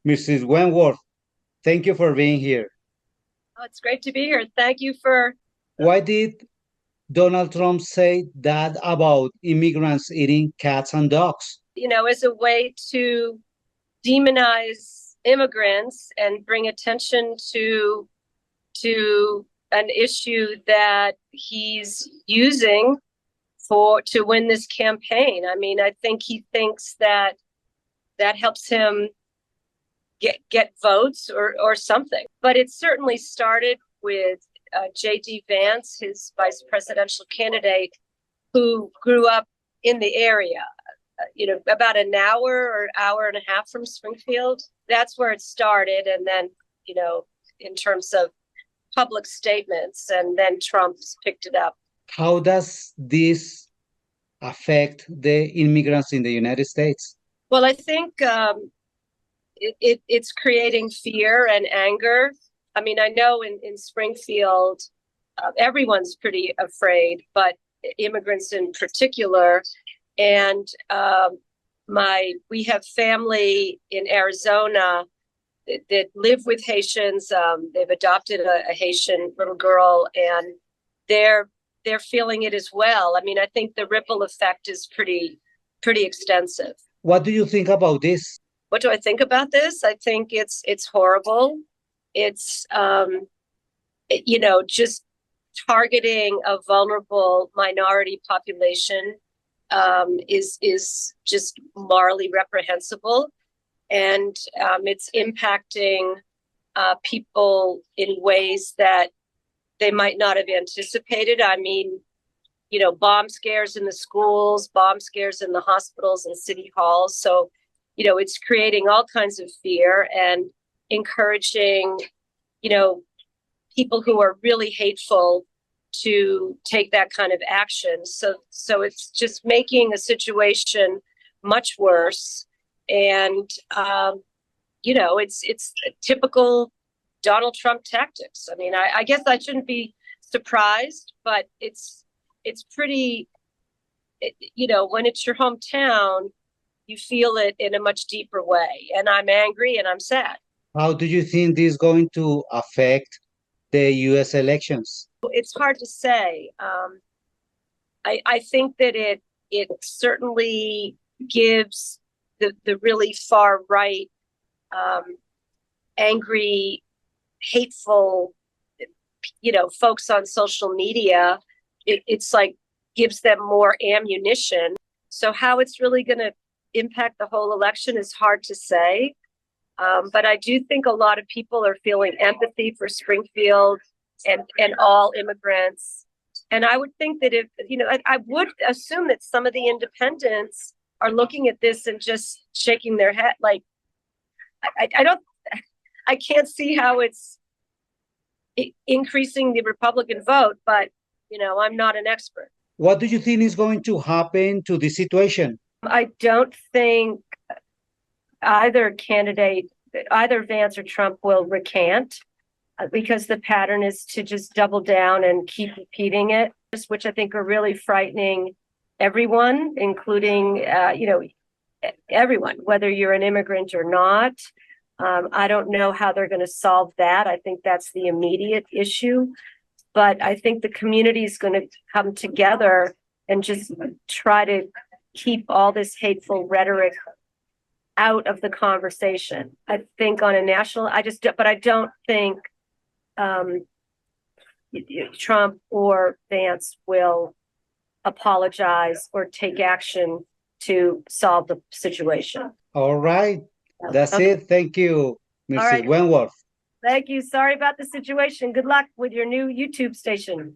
Mrs. Wentworth, thank you for being here. Oh, it's great to be here. Thank you for, Why did Donald Trump say that about immigrants eating cats and dogs? as a way to demonize immigrants and bring attention to an issue that he's using for to win this campaign. I mean, I think he thinks that that helps him get votes or something. But it certainly started with J.D. Vance, his vice presidential candidate, who grew up in the area, about an hour or hour and a half from Springfield. That's where it started. And then, in terms of public statements, and then Trump's picked it up. How does this affect the immigrants in the United States? Well, I think it's creating fear and anger. I mean, I know in Springfield, everyone's pretty afraid, but immigrants in particular. And we have family in Arizona that live with Haitians. They've adopted a Haitian little girl, and they're feeling it as well. I mean, I think the ripple effect is pretty extensive. What do you think about this? What do I think about this? I think it's horrible. It's just targeting a vulnerable minority population is just morally reprehensible, and it's impacting people in ways that they might not have anticipated. I mean, bomb scares in the schools, bomb scares in the hospitals and city halls. So, it's creating all kinds of fear and encouraging, people who are really hateful to take that kind of action. So it's just making a situation much worse. And, it's typical Donald Trump tactics. I mean, I guess I shouldn't be surprised, but it's pretty, when it's your hometown, you feel it in a much deeper way. And I'm angry and I'm sad. How do you think this is going to affect the US elections? It's hard to say. I think that it certainly gives the really far right, angry, hateful, folks on social media. It's like gives them more ammunition. So how it's really going to impact the whole election is hard to say. But I do think a lot of people are feeling empathy for Springfield and all immigrants. And I would think that I would assume that some of the independents are looking at this and just shaking their head. Like, I can't see how it's increasing the Republican vote, but, I'm not an expert. What do you think is going to happen to this situation? I don't think either candidate, either Vance or Trump, will recant, because the pattern is to just double down and keep repeating it, which I think are really frightening everyone, including, everyone, whether you're an immigrant or not. I don't know how they're going to solve that. I think that's the immediate issue. But I think the community is going to come together and just try to keep all this hateful rhetoric out of the conversation. I think on a national, but I don't think Trump or Vance will apologize or take action to solve the situation. All right. That's Okay. it. Thank you, All Mrs. right. Wentworth. Thank you. Sorry about the situation. Good luck with your new YouTube station.